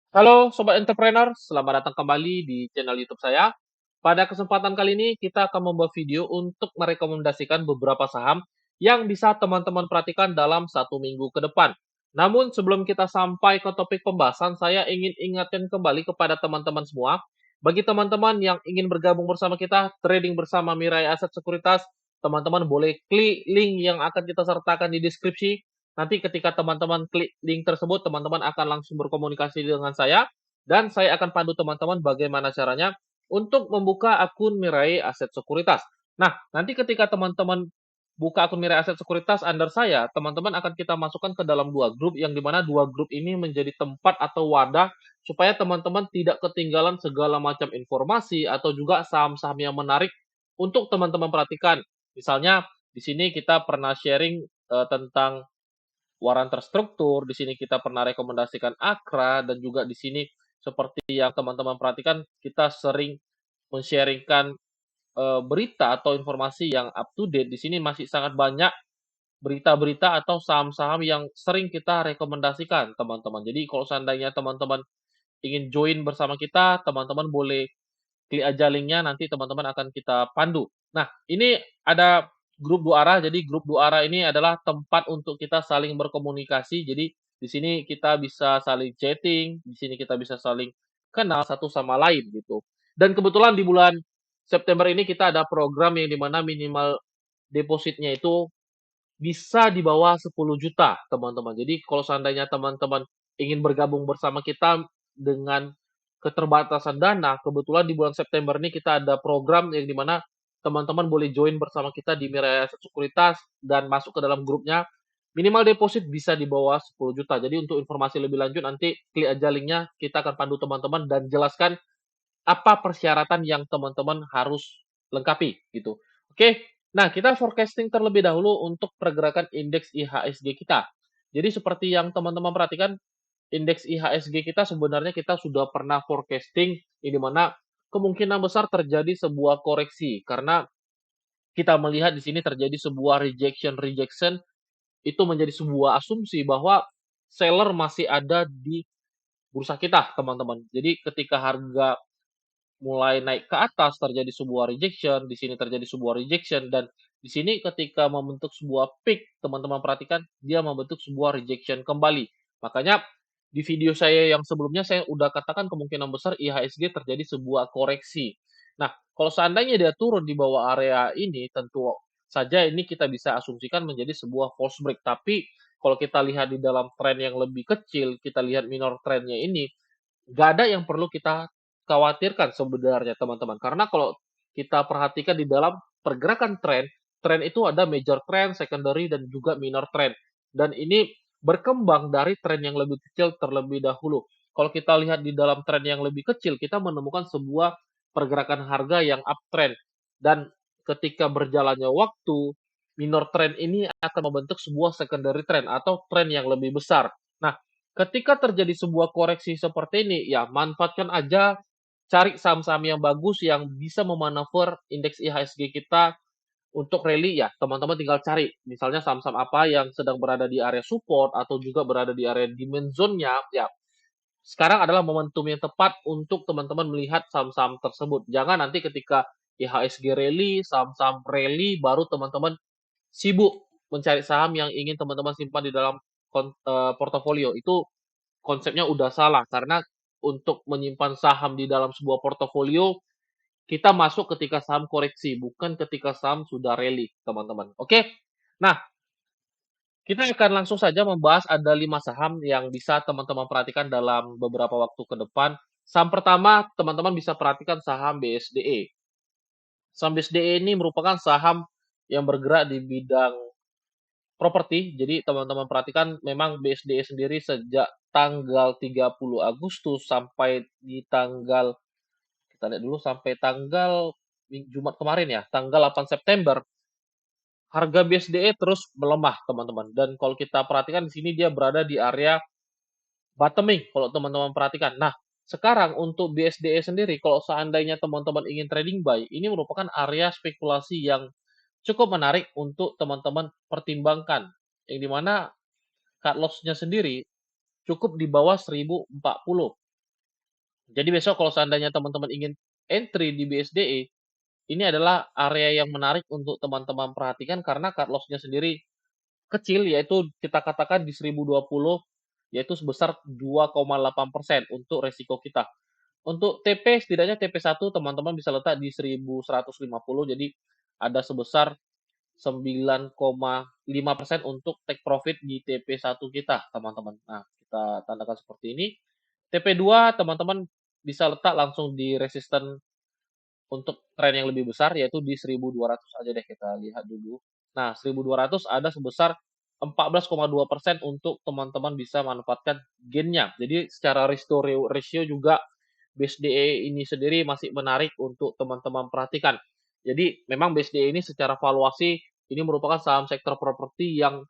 Halo Sobat Entrepreneur, selamat datang kembali di channel YouTube saya. Pada kesempatan kali ini kita akan membuat video untuk merekomendasikan beberapa saham yang bisa teman-teman perhatikan dalam 1 minggu ke depan. Namun sebelum kita sampai ke topik pembahasan, saya ingin ingatkan kembali kepada teman-teman semua. Bagi teman-teman yang ingin bergabung bersama kita, trading bersama Mirai Aset Sekuritas, teman-teman boleh klik link yang akan kita sertakan di deskripsi. Nanti ketika teman-teman klik link tersebut, teman-teman akan langsung berkomunikasi dengan saya, dan saya akan pandu teman-teman bagaimana caranya untuk membuka akun Mirai Aset Sekuritas. Nah, nanti ketika teman-teman buka akun Mirai Aset Sekuritas under saya, teman-teman akan kita masukkan ke dalam dua grup, yang dimana dua grup ini menjadi tempat atau wadah supaya teman-teman tidak ketinggalan segala macam informasi atau juga saham-saham yang menarik untuk teman-teman perhatikan. Misalnya, di sini kita pernah sharing tentang waran terstruktur, di sini kita pernah rekomendasikan Akra, dan juga di sini seperti yang teman-teman perhatikan, kita sering men-sharingkan berita atau informasi yang up to date. Di sini masih sangat banyak berita-berita atau saham-saham yang sering kita rekomendasikan, teman-teman. Jadi kalau seandainya teman-teman ingin join bersama kita, teman-teman boleh klik aja linknya, nanti teman-teman akan kita pandu. Nah, ini ada grup dua arah. Jadi grup dua arah ini adalah tempat untuk kita saling berkomunikasi. Jadi di sini kita bisa saling chatting, di sini kita bisa saling kenal satu sama lain gitu. Dan kebetulan di bulan September ini kita ada program yang dimana minimal depositnya itu bisa di bawah 10 juta, teman-teman. Jadi kalau seandainya teman-teman ingin bergabung bersama kita dengan keterbatasan dana, kebetulan di bulan September ini kita ada program yang dimana teman-teman boleh join bersama kita di Mirai Aset Sekuritas dan masuk ke dalam grupnya. Minimal deposit bisa di bawah 10 juta. Jadi untuk informasi lebih lanjut nanti klik aja linknya, kita akan pandu teman-teman dan jelaskan apa persyaratan yang teman-teman harus lengkapi gitu. Oke, nah kita forecasting terlebih dahulu untuk pergerakan indeks IHSG kita. Jadi seperti yang teman-teman perhatikan, indeks IHSG kita sebenarnya kita sudah pernah forecasting, ini mana kemungkinan besar terjadi sebuah koreksi karena kita melihat di sini terjadi sebuah rejection itu menjadi sebuah asumsi bahwa seller masih ada di bursa kita, teman-teman. Jadi ketika harga mulai naik ke atas, terjadi sebuah rejection, di sini terjadi sebuah rejection, dan di sini ketika membentuk sebuah peak, teman-teman perhatikan, dia membentuk sebuah rejection kembali. Makanya di video saya yang sebelumnya saya udah katakan kemungkinan besar IHSG terjadi sebuah koreksi. Nah, kalau seandainya dia turun di bawah area ini, tentu saja ini kita bisa asumsikan menjadi sebuah false break. Tapi kalau kita lihat di dalam tren yang lebih kecil, kita lihat minor trendnya ini, nggak ada yang perlu kita khawatirkan sebenarnya, teman-teman. Karena kalau kita perhatikan di dalam pergerakan tren, tren itu ada major trend, secondary, dan juga minor trend. Dan ini berkembang dari tren yang lebih kecil terlebih dahulu. Kalau kita lihat di dalam tren yang lebih kecil, kita menemukan sebuah pergerakan harga yang uptrend. Dan ketika berjalannya waktu, minor trend ini akan membentuk sebuah secondary trend atau tren yang lebih besar. Nah, ketika terjadi sebuah koreksi seperti ini, ya manfaatkan aja, cari saham-saham yang bagus yang bisa memanuver indeks IHSG kita untuk rally ya, teman-teman tinggal cari. Misalnya saham-saham apa yang sedang berada di area support atau juga berada di area demand zone-nya, ya sekarang adalah momentum yang tepat untuk teman-teman melihat saham-saham tersebut. Jangan nanti ketika IHSG rally, saham-saham rally, baru teman-teman sibuk mencari saham yang ingin teman-teman simpan di dalam portofolio. Itu konsepnya udah salah, karena untuk menyimpan saham di dalam sebuah portofolio, kita masuk ketika saham koreksi, bukan ketika saham sudah rally, teman-teman. Oke? Nah, kita akan langsung saja membahas ada 5 saham yang bisa teman-teman perhatikan dalam beberapa waktu ke depan. Saham pertama, teman-teman bisa perhatikan saham BSDE. Saham BSDE ini merupakan saham yang bergerak di bidang properti. Jadi teman-teman perhatikan memang BSDE sendiri sejak tanggal 30 Agustus sampai di tanggal, kita lihat dulu, sampai tanggal Jumat kemarin ya, tanggal 8 September, harga BSDE terus melemah, teman-teman. Dan kalau kita perhatikan di sini dia berada di area bottoming kalau teman-teman perhatikan. Nah, sekarang untuk BSDE sendiri kalau seandainya teman-teman ingin trading buy, ini merupakan area spekulasi yang cukup menarik untuk teman-teman pertimbangkan. Yang dimana cut loss-nya sendiri cukup di bawah 1040. Jadi besok kalau seandainya teman-teman ingin entry di BSDE, ini adalah area yang menarik untuk teman-teman perhatikan karena cut loss-nya sendiri kecil, yaitu kita katakan di 1020, yaitu sebesar 2,8% untuk resiko kita. Untuk TP, setidaknya TP1 teman-teman bisa letak di 1150, jadi ada sebesar 9,5% untuk take profit di TP1 kita, teman-teman. Nah, kita tandakan seperti ini. TP2 teman-teman bisa letak langsung di resisten untuk tren yang lebih besar, yaitu di 1200 aja deh, kita lihat dulu. Nah, 1200 ada sebesar 14,2% untuk teman-teman bisa manfaatkan gain-nya. Jadi secara risk to ratio juga BSDE ini sendiri masih menarik untuk teman-teman perhatikan. Jadi memang BSDE ini secara valuasi ini merupakan saham sektor properti yang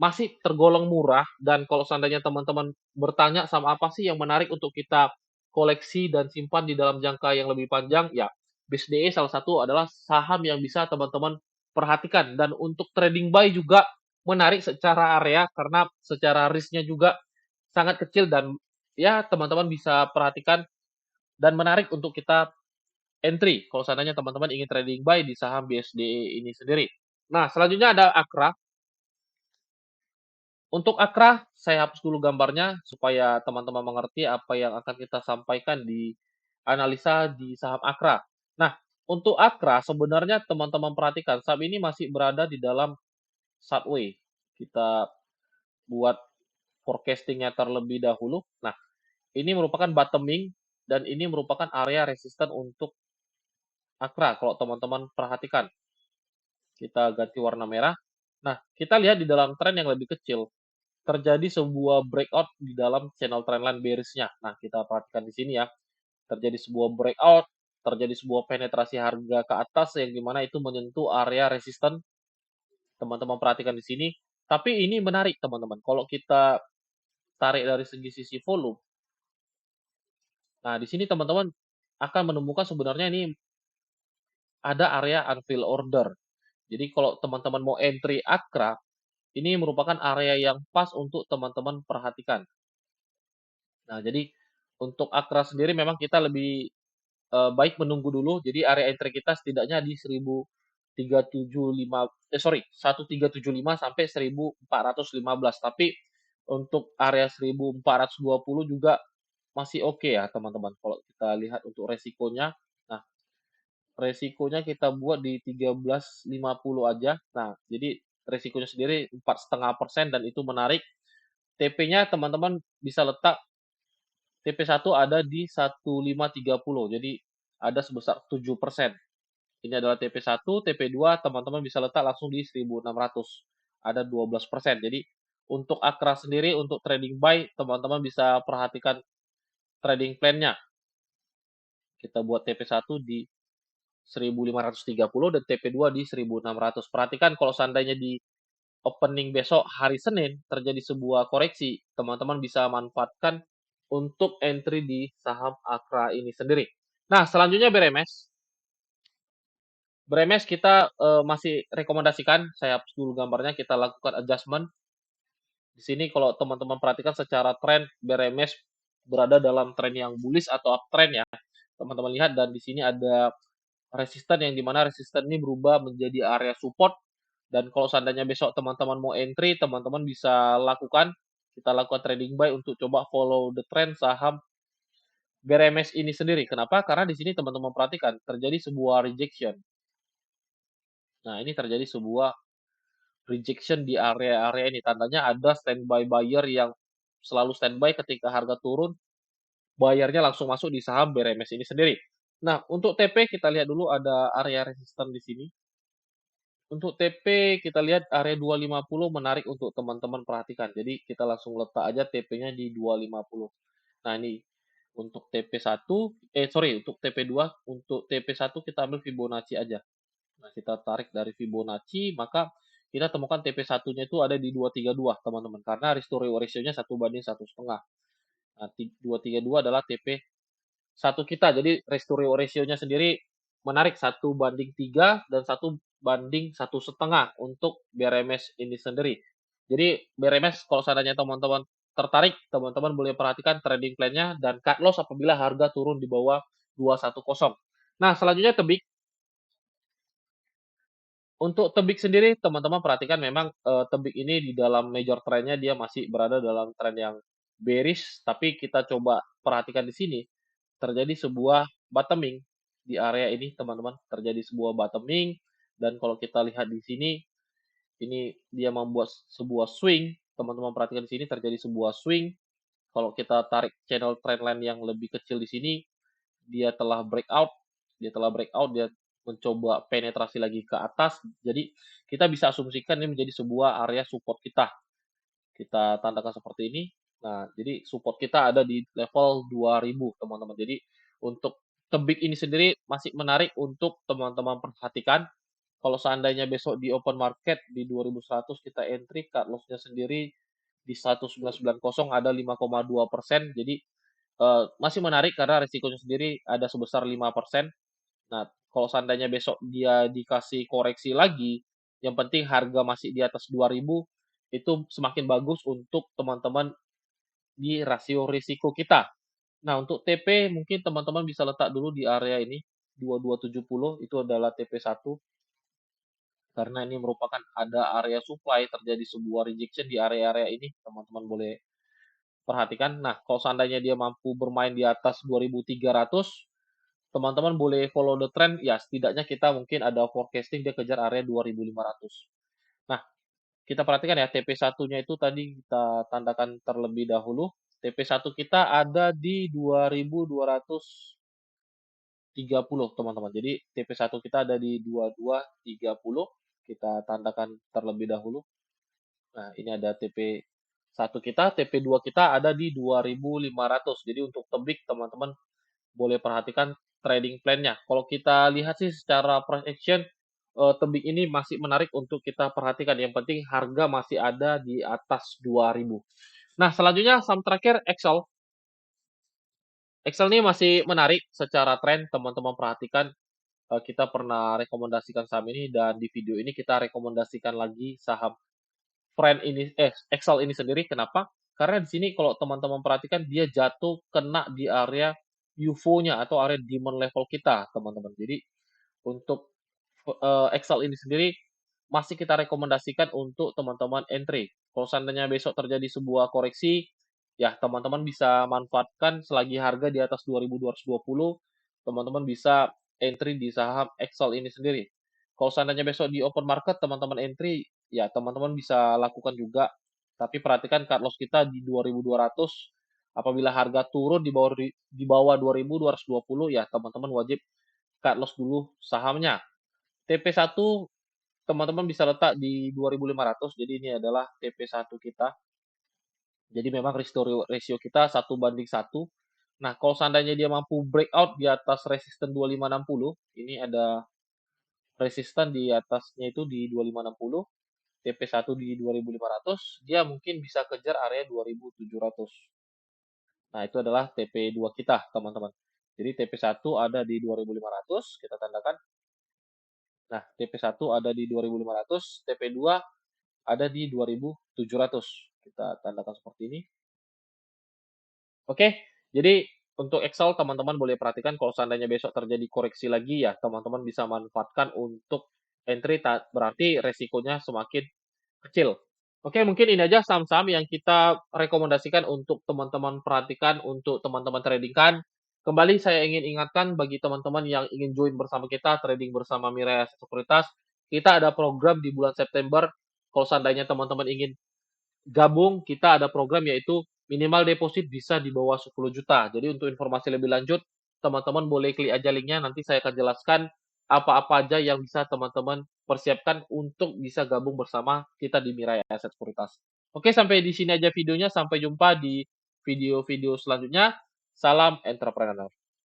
masih tergolong murah, dan kalau seandainya teman-teman bertanya sama apa sih yang menarik untuk kita koleksi dan simpan di dalam jangka yang lebih panjang, ya BSDE salah satu adalah saham yang bisa teman-teman perhatikan. Dan untuk trading buy juga menarik secara area karena secara risknya juga sangat kecil, dan ya teman-teman bisa perhatikan dan menarik untuk kita entry kalau seandainya teman-teman ingin trading buy di saham BSDE ini sendiri. Nah, selanjutnya ada Akra. Untuk Akra, saya hapus dulu gambarnya supaya teman-teman mengerti apa yang akan kita sampaikan di analisa di saham Akra. Nah, untuk Akra sebenarnya teman-teman perhatikan saham ini masih berada di dalam sideways. Kita buat forecasting-nya terlebih dahulu. Nah, ini merupakan bottoming dan ini merupakan area resisten untuk Akra kalau teman-teman perhatikan. Kita ganti warna merah. Nah, kita lihat di dalam tren yang lebih kecil, terjadi sebuah breakout di dalam channel trendline bearish-nya. Nah, kita perhatikan di sini ya, terjadi sebuah breakout, terjadi sebuah penetrasi harga ke atas yang dimana itu menyentuh area resisten. Teman-teman perhatikan di sini. Tapi ini menarik teman-teman. Kalau kita tarik dari segi sisi volume, nah di sini teman-teman akan menemukan sebenarnya ini ada area unfill order. Jadi kalau teman-teman mau entry Akra, ini merupakan area yang pas untuk teman-teman perhatikan. Nah, jadi untuk Akra sendiri memang kita lebih baik menunggu dulu. Jadi area entry kita setidaknya di 1375, 1375 sampai 1415. Tapi untuk area 1420 juga masih oke ya, teman-teman. Kalau kita lihat untuk resikonya, nah resikonya kita buat di 1350 aja. Nah, jadi resikonya sendiri 4,5% dan itu menarik. TP-nya teman-teman bisa letak TP1 ada di 1530, jadi ada sebesar 7%. Ini adalah TP1, TP2 teman-teman bisa letak langsung di 1600, ada 12%. Jadi untuk Akra sendiri untuk trading buy teman-teman bisa perhatikan trading plan-nya. Kita buat TP1 di 1530 dan TP2 di 1600. Perhatikan kalau seandainya di opening besok hari Senin terjadi sebuah koreksi, teman-teman bisa manfaatkan untuk entry di saham Akra ini sendiri. Nah, selanjutnya BRMS. BRMS kita masih rekomendasikan, saya hapus dulu gambarnya, kita lakukan adjustment. Di sini kalau teman-teman perhatikan secara tren BRMS berada dalam tren yang bullish atau uptrend ya. Teman-teman lihat dan di sini ada resisten yang dimana resisten ini berubah menjadi area support. Dan kalau seandainya besok teman-teman mau entry, teman-teman bisa lakukan, kita lakukan trading buy untuk coba follow the trend saham BRMS ini sendiri. Kenapa? Karena di sini teman-teman perhatikan terjadi sebuah rejection. Nah, ini terjadi sebuah rejection di area-area ini. Tandanya ada standby buyer yang selalu standby ketika harga turun, bayarnya langsung masuk di saham BRMS ini sendiri. Nah, untuk TP kita lihat dulu ada area resisten di sini. Untuk TP kita lihat area 250 menarik untuk teman-teman perhatikan. Jadi kita langsung letak aja TP-nya di 250. Nah, ini untuk TP1, untuk TP2, untuk TP1 kita ambil Fibonacci aja. Nah, kita tarik dari Fibonacci, maka kita temukan TP1-nya itu ada di 232, teman-teman. Karena risk to reward ratio-nya 1/1,5. Nah, 232 adalah TP1 kita. Jadi risk to reward ratio-nya sendiri menarik 1/3 dan 1/1,5 untuk BRMS ini sendiri. Jadi BRMS kalau seandainya teman-teman tertarik, teman-teman boleh perhatikan trading plan-nya dan cut loss apabila harga turun di bawah 210. Nah, selanjutnya tebik. Untuk tebik sendiri, teman-teman perhatikan memang, tebik ini di dalam major trend-nya dia masih berada dalam tren yang bearish, tapi kita coba perhatikan di sini, terjadi sebuah bottoming di area ini, teman-teman. Terjadi sebuah bottoming dan kalau kita lihat di sini, ini dia membuat sebuah swing, teman-teman perhatikan di sini terjadi sebuah swing. Kalau kita tarik channel trendline yang lebih kecil di sini, dia telah breakout, dia mencoba penetrasi lagi ke atas. Jadi kita bisa asumsikan ini menjadi sebuah area support kita. Kita tandakan seperti ini. Nah, jadi support kita ada di level 2000, teman-teman. Jadi untuk tebik ini sendiri masih menarik untuk teman-teman perhatikan. Kalau seandainya besok di open market di 2100 kita entry, cut loss-nya sendiri di 1990 ada 5,2%. Jadi masih menarik karena risikonya sendiri ada sebesar 5%. Nah, kalau seandainya besok dia dikasih koreksi lagi, yang penting harga masih di atas 2000, itu semakin bagus untuk teman-teman di rasio risiko kita. Nah, untuk TP mungkin teman-teman bisa letak dulu di area ini, 2270 itu adalah TP1, karena ini merupakan ada area supply, terjadi sebuah rejection di area-area ini, teman-teman boleh perhatikan. Nah, kalau seandainya dia mampu bermain di atas 2300, teman-teman boleh follow the trend, ya setidaknya kita mungkin ada forecasting dia kejar area 2500. Nah, kita perhatikan ya TP1-nya itu tadi kita tandakan terlebih dahulu. TP1 kita ada di 2230, teman-teman. Jadi TP1 kita ada di 2230. Kita tandakan terlebih dahulu. Nah, ini ada TP1 kita, TP2 kita ada di 2500. Jadi untuk tebik teman-teman boleh perhatikan trading plan-nya. Kalau kita lihat sih secara price action, tebing ini masih menarik untuk kita perhatikan. Yang penting harga masih ada di atas 2000. Nah, selanjutnya saham terakhir Excel. Excel ini masih menarik secara tren, teman-teman perhatikan. Kita pernah rekomendasikan saham ini dan di video ini kita rekomendasikan lagi saham Excel ini sendiri. Kenapa? Karena di sini kalau teman-teman perhatikan dia jatuh kena di area UFO-nya atau area demand level kita, teman-teman. Jadi untuk Excel ini sendiri masih kita rekomendasikan untuk teman-teman entry. Kalau seandainya besok terjadi sebuah koreksi, ya teman-teman bisa manfaatkan selagi harga di atas 2220, teman-teman bisa entry di saham Excel ini sendiri. Kalau seandainya besok di open market teman-teman entry, ya teman-teman bisa lakukan juga. Tapi perhatikan cut loss kita di 2200. Apabila harga turun di bawah 2220, ya teman-teman wajib cut loss dulu sahamnya. TP1 teman-teman bisa letak di 2500. Jadi ini adalah TP1 kita. Jadi memang rasio kita 1:1. Nah, kalau seandainya dia mampu breakout di atas resisten 2560, ini ada resisten di atasnya itu di 2560, TP1 di 2500, dia mungkin bisa kejar area 2700. Nah, itu adalah TP2 kita, teman-teman. Jadi TP1 ada di 2500, kita tandakan. Nah, TP1 ada di 2500, TP2 ada di 2700. Kita tandakan seperti ini. Oke, jadi untuk Excel teman-teman boleh perhatikan kalau seandainya besok terjadi koreksi lagi ya teman-teman bisa manfaatkan untuk entry, berarti resikonya semakin kecil. Oke, mungkin ini aja saham-saham yang kita rekomendasikan untuk teman-teman perhatikan, untuk teman-teman tradingkan. Kembali saya ingin ingatkan bagi teman-teman yang ingin join bersama kita, trading bersama Mirai Aset Sekuritas, kita ada program di bulan September. Kalau seandainya teman-teman ingin gabung, kita ada program yaitu minimal deposit bisa di bawah 10 juta. Jadi untuk informasi lebih lanjut, teman-teman boleh klik aja linknya, nanti saya akan jelaskan apa-apa aja yang bisa teman-teman persiapkan untuk bisa gabung bersama kita di Mirai Aset Sekuritas. Oke, sampai di sini aja videonya. Sampai jumpa di video-video selanjutnya. Salam entrepreneur.